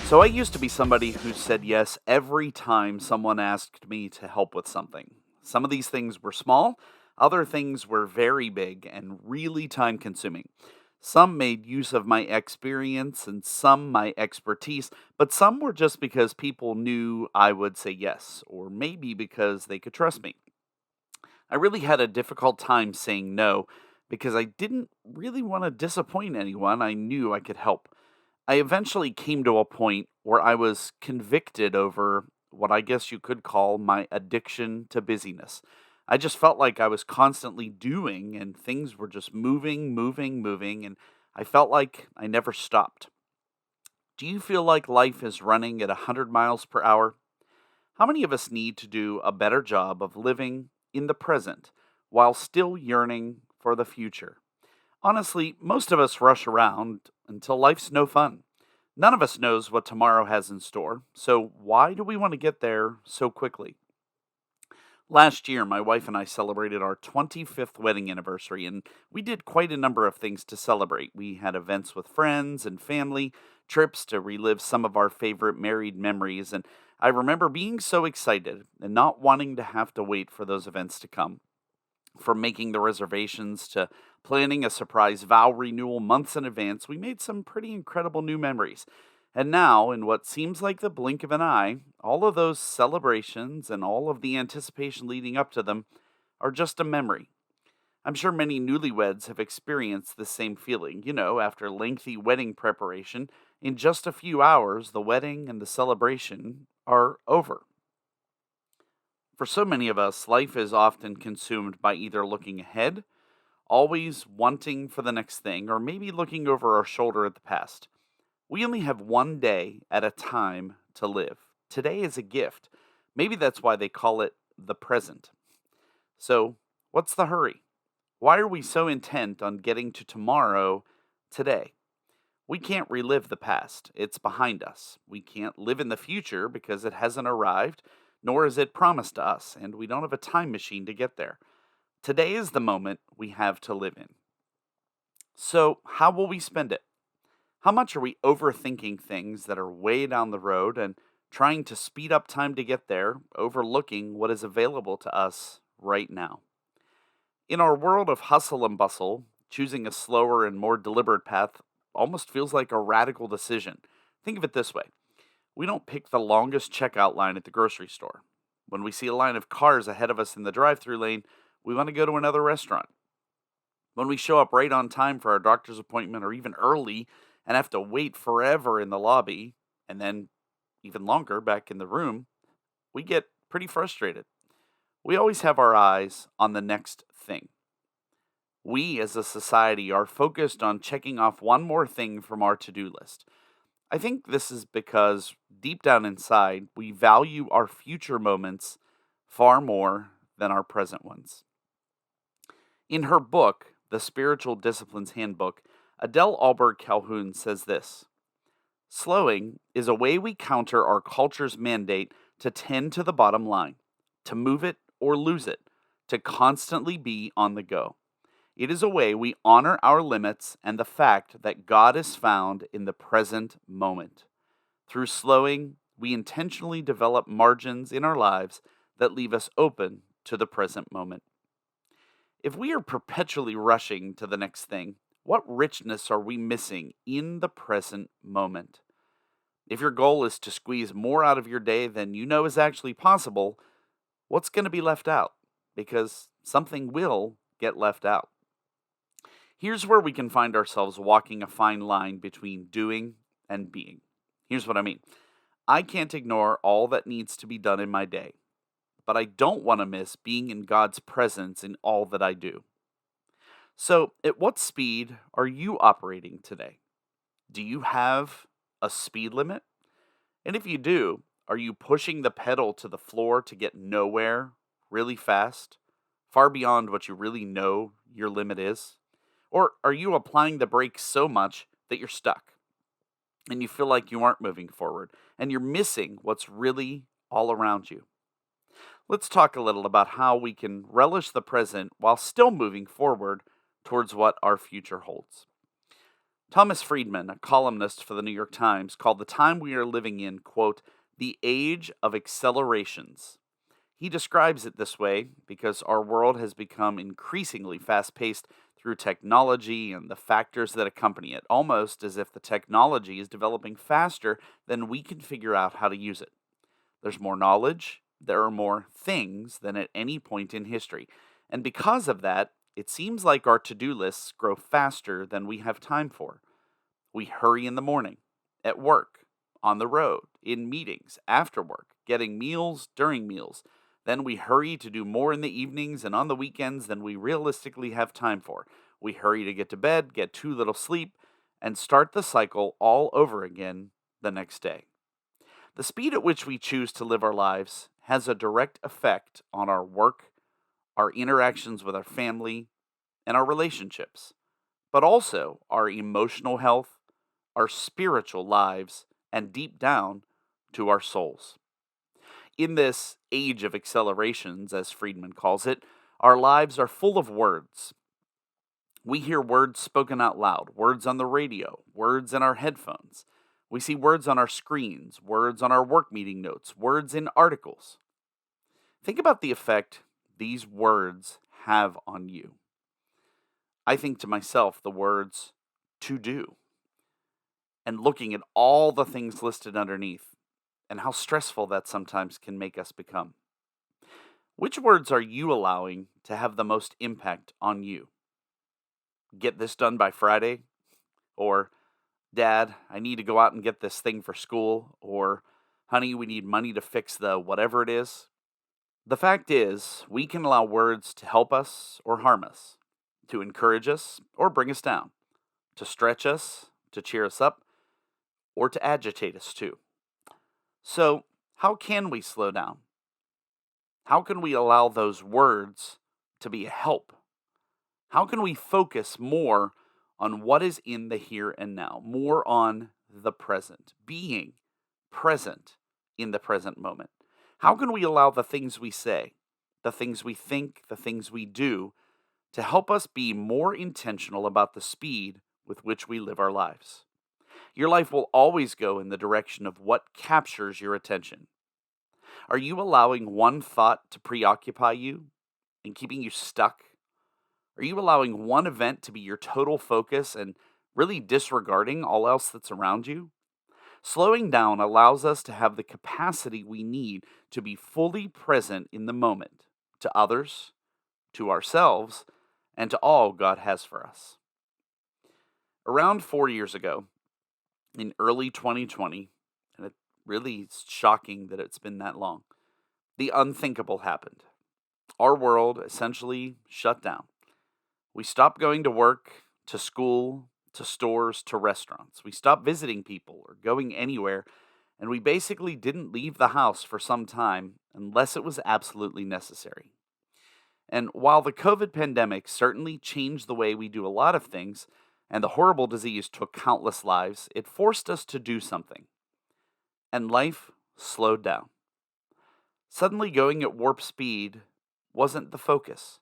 So I used to be somebody who said yes every time someone asked me to help with something. Some of these things were small, other things were very big and really time consuming. Some made use of my experience and some my expertise, but some were just because people knew I would say yes, or maybe because they could trust me. I really had a difficult time saying no because I didn't really want to disappoint anyone I knew I could help. I eventually came to a point where I was convicted over what I guess you could call my addiction to busyness. I just felt like I was constantly doing and things were just moving, and I felt like I never stopped. Do you feel like life is running at 100 miles per hour? How many of us need to do a better job of living in the present while still yearning for the future? Honestly, most of us rush around until life's no fun. None of us knows what tomorrow has in store, so why do we want to get there so quickly? Last year, my wife and I celebrated our 25th wedding anniversary, and we did quite a number of things to celebrate. We had events with friends and family, trips to relive some of our favorite married memories, and I remember being so excited and not wanting to have to wait for those events to come. From making the reservations to planning a surprise vow renewal months in advance, we made some pretty incredible new memories. And now, in what seems like the blink of an eye, all of those celebrations and all of the anticipation leading up to them are just a memory. I'm sure many newlyweds have experienced the same feeling. After lengthy wedding preparation, in just a few hours, the wedding and the celebration are over. For so many of us, life is often consumed by either looking ahead, always wanting for the next thing, or maybe looking over our shoulder at the past. We only have one day at a time to live. Today is a gift. Maybe that's why they call it the present. So, what's the hurry? Why are we so intent on getting to tomorrow today? We can't relive the past. It's behind us. We can't live in the future because it hasn't arrived, nor is it promised to us, and we don't have a time machine to get there. Today is the moment we have to live in. So, how will we spend it? How much are we overthinking things that are way down the road and trying to speed up time to get there, overlooking what is available to us right now? In our world of hustle and bustle, choosing a slower and more deliberate path almost feels like a radical decision. Think of it this way: we don't pick the longest checkout line at the grocery store. When we see a line of cars ahead of us in the drive through lane, we want to go to another restaurant. When we show up right on time for our doctor's appointment or even early and have to wait forever in the lobby and then even longer back in the room, we get pretty frustrated. We always have our eyes on the next thing. We as a society are focused on checking off one more thing from our to do list. I think this is because deep down inside, we value our future moments far more than our present ones. In her book, The Spiritual Disciplines Handbook, Adele Alberg Calhoun says this: slowing is a way we counter our culture's mandate to tend to the bottom line, to move it or lose it, to constantly be on the go. It is a way we honor our limits and the fact that God is found in the present moment. Through slowing, we intentionally develop margins in our lives that leave us open to the present moment. If we are perpetually rushing to the next thing, what richness are we missing in the present moment? If your goal is to squeeze more out of your day than you know is actually possible, what's going to be left out? Because something will get left out. Here's where we can find ourselves walking a fine line between doing and being. Here's what I mean: I can't ignore all that needs to be done in my day, but I don't want to miss being in God's presence in all that I do. So, at what speed are you operating today? Do you have a speed limit? And if you do, are you pushing the pedal to the floor to get nowhere really fast, far beyond what you really know your limit is? Or are you applying the brakes so much that you're stuck and you feel like you aren't moving forward and you're missing what's really all around you? Let's talk a little about how we can relish the present while still moving forward towards what our future holds. Thomas Friedman, a columnist for the New York Times, called the time we are living in, quote, the age of accelerations. He describes it this way because our world has become increasingly fast paced through technology and the factors that accompany it, almost as if the technology is developing faster than we can figure out how to use it. There's more knowledge, there are more things than at any point in history. And because of that, it seems like our to do lists grow faster than we have time for. We hurry in the morning, at work, on the road, in meetings, after work, getting meals during meals. Then we hurry to do more in the evenings and on the weekends than we realistically have time for. We hurry to get to bed, get too little sleep, and start the cycle all over again the next day. The speed at which we choose to live our lives has a direct effect on our work, our interactions with our family, and our relationships, but also our emotional health, our spiritual lives, and deep down to our souls. In this age of accelerations, as Friedman calls it, our lives are full of words. We hear words spoken out loud, words on the radio, words in our headphones. We see words on our screens, words on our work meeting notes, words in articles. Think about the effect these words have on you. I think to myself the words to do and looking at all the things listed underneath and how stressful that sometimes can make us become. Which words are you allowing to have the most impact on you? Get this done by Friday? Or, Dad, I need to go out and get this thing for school? Or, honey, we need money to fix the whatever it is? The fact is, we can allow words to help us or harm us, to encourage us or bring us down, to stretch us, to cheer us up, or to agitate us too. So, how can we slow down? How can we allow those words to be a help? How can we focus more on what is in the here and now, more on the present, being present in the present moment? How can we allow the things we say, the things we think, the things we do to help us be more intentional about the speed with which we live our lives? Your life will always go in the direction of what captures your attention. Are you allowing one thought to preoccupy you and keeping you stuck? Are you allowing one event to be your total focus and really disregarding all else that's around you? Slowing down allows us to have the capacity we need to be fully present in the moment, to others, to ourselves, and to all God has for us. Around 4 years ago, in early 2020, and it really is shocking that it's been that long, the unthinkable happened. Our world essentially shut down. We stopped going to work, to school, to stores, to restaurants. We stopped visiting people or going anywhere, and we basically didn't leave the house for some time unless it was absolutely necessary. And while the COVID pandemic certainly changed the way we do a lot of things, and the horrible disease took countless lives, it forced us to do something. And life slowed down. Suddenly going at warp speed wasn't the focus.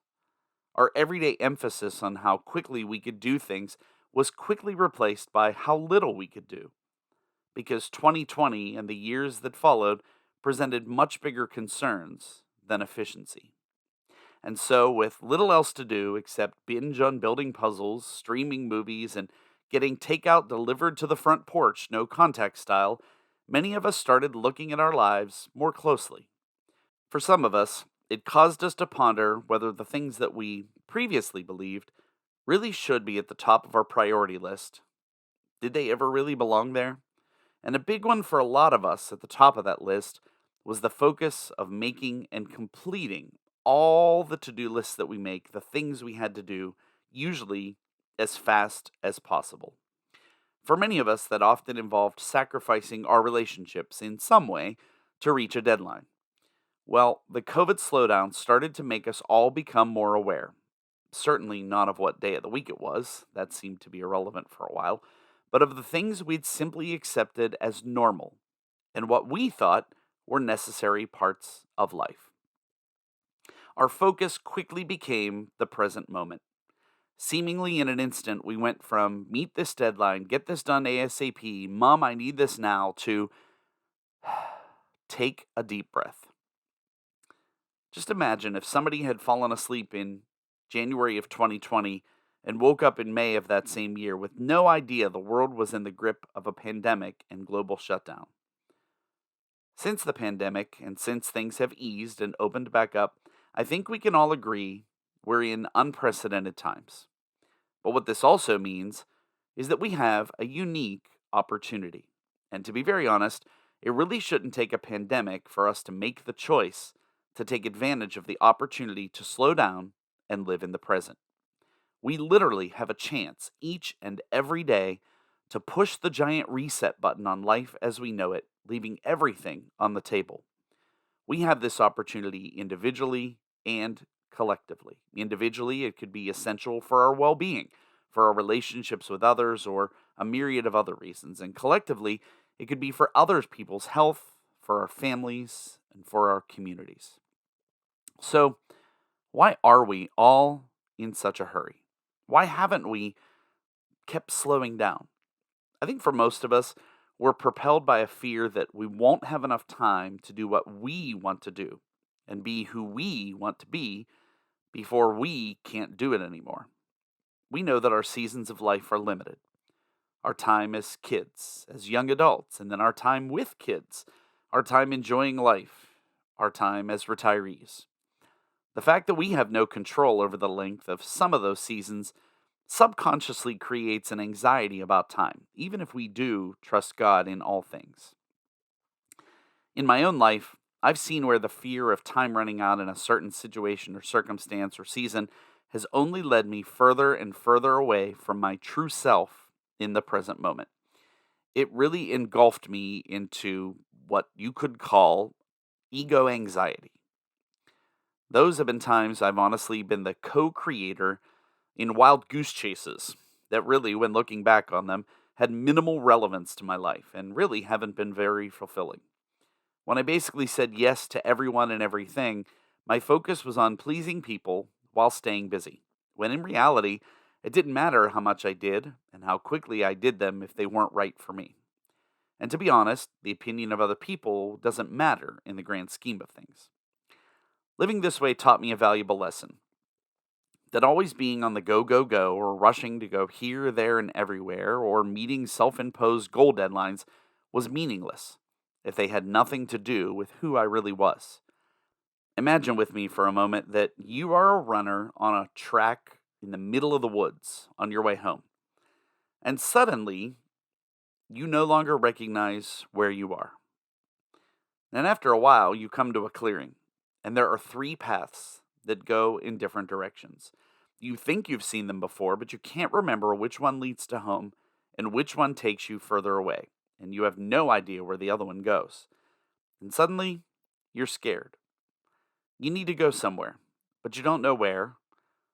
Our everyday emphasis on how quickly we could do things was quickly replaced by how little we could do. Because 2020 and the years that followed presented much bigger concerns than efficiency. And so, with little else to do except binge on building puzzles, streaming movies, and getting takeout delivered to the front porch, no contact style, many of us started looking at our lives more closely. For some of us, it caused us to ponder whether the things that we previously believed really should be at the top of our priority list. Did they ever really belong there? And a big one for a lot of us at the top of that list was the focus of making and completing all the to-do lists that we make, the things we had to do, usually as fast as possible. For many of us, that often involved sacrificing our relationships in some way to reach a deadline. Well, the COVID slowdown started to make us all become more aware. Certainly not of what day of the week it was, that seemed to be irrelevant for a while, but of the things we'd simply accepted as normal and what we thought were necessary parts of life. Our focus quickly became the present moment. Seemingly in an instant, we went from meet this deadline, get this done ASAP, mom, I need this now, to take a deep breath. Just imagine if somebody had fallen asleep in January of 2020 and woke up in May of that same year with no idea the world was in the grip of a pandemic and global shutdown. Since the pandemic and since things have eased and opened back up, I think we can all agree we're in unprecedented times. But what this also means is that we have a unique opportunity. And to be very honest, it really shouldn't take a pandemic for us to make the choice to take advantage of the opportunity to slow down and live in the present. We literally have a chance each and every day to push the giant reset button on life as we know it, leaving everything on the table. We have this opportunity individually and collectively. Individually, it could be essential for our well being, for our relationships with others, or a myriad of other reasons. And collectively, it could be for other people's health, for our families, and for our communities. So, why are we all in such a hurry? Why haven't we kept slowing down? I think for most of us, we're propelled by a fear that we won't have enough time to do what we want to do and be who we want to be before we can't do it anymore. We know that our seasons of life are limited. Our time as kids, as young adults, and then our time with kids, our time enjoying life, our time as retirees. The fact that we have no control over the length of some of those seasons subconsciously creates an anxiety about time, even if we do trust God in all things. In my own life, I've seen where the fear of time running out in a certain situation or circumstance or season has only led me further and further away from my true self in the present moment. It really engulfed me into what you could call ego anxiety. Those have been times I've honestly been the co creator in wild goose chases that really, when looking back on them, had minimal relevance to my life and really haven't been very fulfilling. When I basically said yes to everyone and everything, my focus was on pleasing people while staying busy, when in reality, it didn't matter how much I did and how quickly I did them if they weren't right for me. And to be honest, the opinion of other people doesn't matter in the grand scheme of things. Living this way taught me a valuable lesson that always being on the go, go, go, or rushing to go here, there, and everywhere, or meeting self imposed goal deadlines was meaningless if they had nothing to do with who I really was. Imagine with me for a moment that you are a runner on a track in the middle of the woods on your way home, and suddenly you no longer recognize where you are. And after a while, you come to a clearing, and there are three paths that go in different directions. You think you've seen them before, but you can't remember which one leads to home and which one takes you further away, and you have no idea where the other one goes. And suddenly, you're scared. You need to go somewhere, but you don't know where,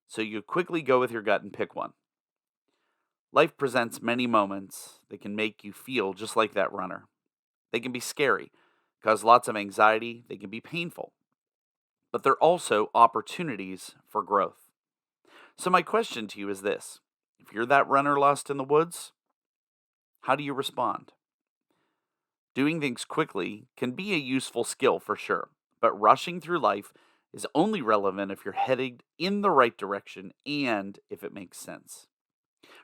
so you quickly go with your gut and pick one. Life presents many moments that can make you feel just like that runner. They can be scary, cause lots of anxiety, they can be painful, but they're also opportunities for growth. So my question to you is this: if you're that runner lost in the woods, how do you respond? Doing things quickly can be a useful skill for sure, but rushing through life is only relevant if you're headed in the right direction and if it makes sense.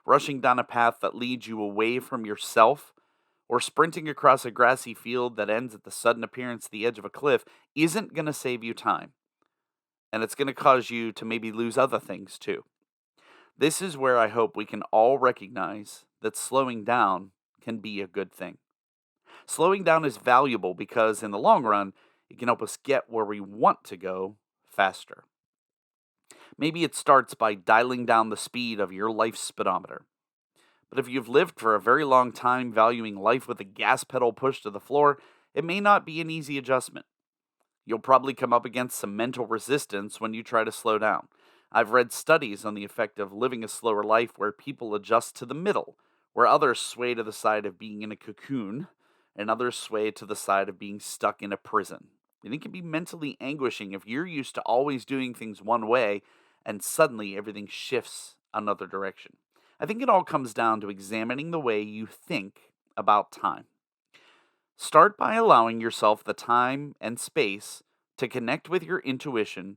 Rushing down a path that leads you away from yourself or sprinting across a grassy field that ends at the sudden appearance at the edge of a cliff isn't going to save you time. And it's going to cause you to maybe lose other things too. This is where I hope we can all recognize that slowing down can be a good thing. Slowing down is valuable because in the long run, it can help us get where we want to go faster. Maybe it starts by dialing down the speed of your life speedometer. But if you've lived for a very long time valuing life with the gas pedal pushed to the floor, it may not be an easy adjustment. You'll probably come up against some mental resistance when you try to slow down. I've read studies on the effect of living a slower life where people adjust to the middle, where others sway to the side of being in a cocoon, and others sway to the side of being stuck in a prison. And it can be mentally anguishing if you're used to always doing things one way and suddenly everything shifts another direction. I think it all comes down to examining the way you think about time. Start by allowing yourself the time and space to connect with your intuition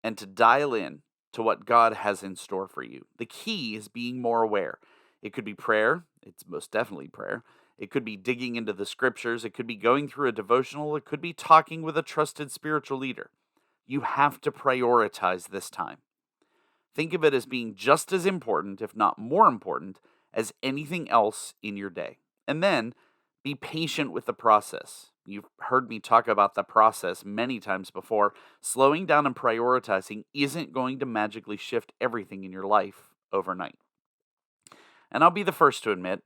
and to dial in to what God has in store for you. The key is being more aware. It could be prayer, it's most definitely prayer. It could be digging into the scriptures, it could be going through a devotional, it could be talking with a trusted spiritual leader. You have to prioritize this time. Think of it as being just as important, if not more important, as anything else in your day. And then be patient with the process. You've heard me talk about the process many times before. Slowing down and prioritizing isn't going to magically shift everything in your life overnight. And I'll be the first to admit,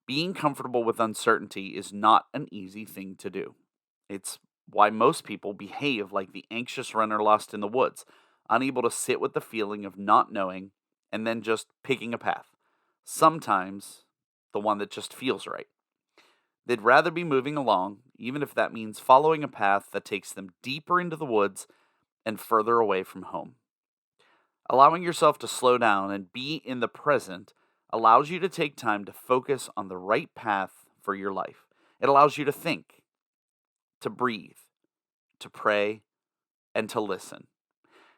being comfortable with uncertainty is not an easy thing to do. It's why most people behave like the anxious runner lost in the woods, unable to sit with the feeling of not knowing and then just picking a path. Sometimes the one that just feels right. They'd rather be moving along, even if that means following a path that takes them deeper into the woods and further away from home. Allowing yourself to slow down and be in the present allows you to take time to focus on the right path for your life. It allows you to think, to breathe, to pray, and to listen.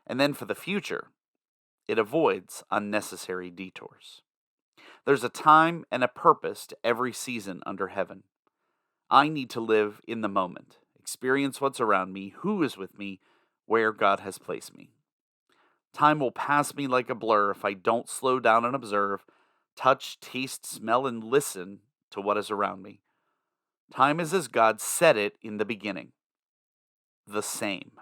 And then for the future, it avoids unnecessary detours. There's a time and a purpose to every season under heaven. I need to live in the moment, experience what's around me, who is with me, where God has placed me. Time will pass me like a blur if I don't slow down and observe, touch, taste, smell, and listen to what is around me. Time is as God said it in the beginning, the same.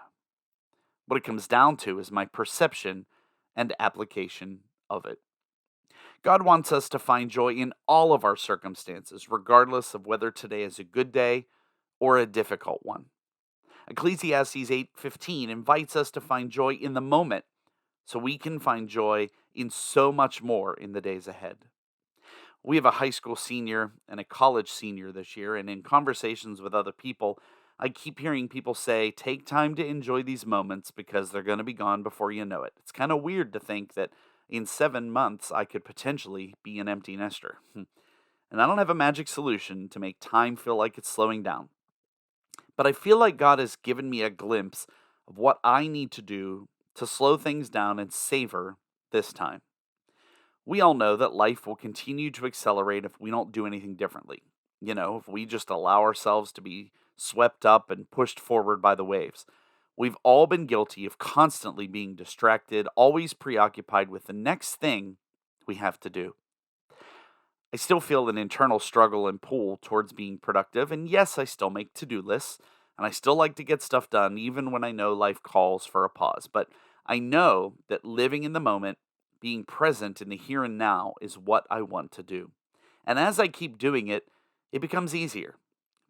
What it comes down to is my perception and application of it. God wants us to find joy in all of our circumstances, regardless of whether today is a good day or a difficult one. Ecclesiastes 8:15 invites us to find joy in the moment so we can find joy in so much more in the days ahead. We have a high school senior and a college senior this year, and in conversations with other people, I keep hearing people say, take time to enjoy these moments because they're going to be gone before you know it. It's kind of weird to think that in 7 months I could potentially be an empty nester. And I don't have a magic solution to make time feel like it's slowing down. But I feel like God has given me a glimpse of what I need to do to slow things down and savor this time. We all know that life will continue to accelerate if we don't do anything differently. If we just allow ourselves to be swept up and pushed forward by the waves. We've all been guilty of constantly being distracted, always preoccupied with the next thing we have to do. I still feel an internal struggle and pull towards being productive, and yes, I still make to-do lists, and I still like to get stuff done even when I know life calls for a pause. But I know that living in the moment, being present in the here and now is what I want to do. And as I keep doing it, it becomes easier.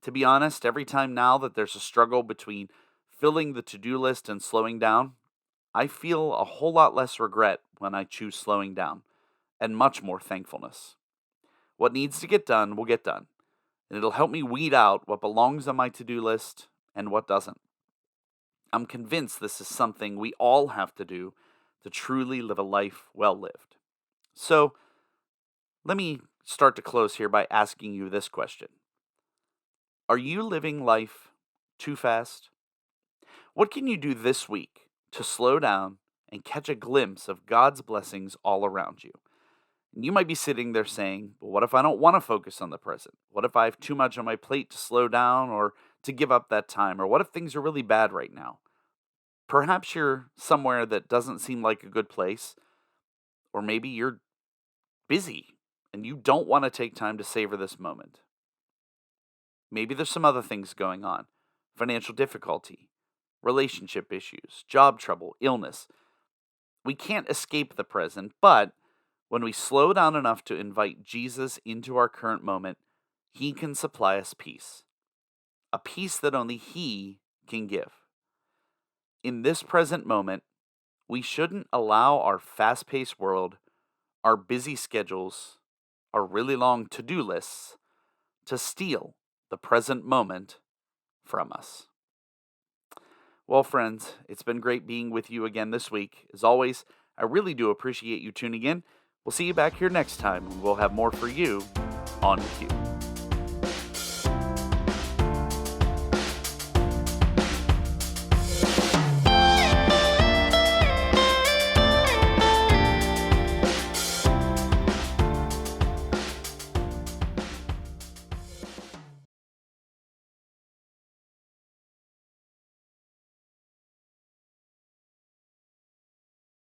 To be honest, every time now that there's a struggle between filling the to-do list and slowing down, I feel a whole lot less regret when I choose slowing down, and much more thankfulness. What needs to get done will get done, and it'll help me weed out what belongs on my to-do list and what doesn't. I'm convinced this is something we all have to do to truly live a life well lived. So, let me start to close here by asking you this question. Are you living life too fast? What can you do this week to slow down and catch a glimpse of God's blessings all around you? And you might be sitting there saying, well, what if I don't want to focus on the present? What if I have too much on my plate to slow down or to give up that time? Or what if things are really bad right now? Perhaps you're somewhere that doesn't seem like a good place, or maybe you're busy and you don't want to take time to savor this moment. Maybe there's some other things going on, financial difficulty, relationship issues, job trouble, illness. We can't escape the present, but when we slow down enough to invite Jesus into our current moment, He can supply us peace, a peace that only He can give. In this present moment, we shouldn't allow our fast-paced world, our busy schedules, our really long to-do lists to steal the present moment from us. Well, friends, it's been great being with you again this week. As always, I really do appreciate you tuning in. We'll see you back here next time, and we'll have more for you on Cue.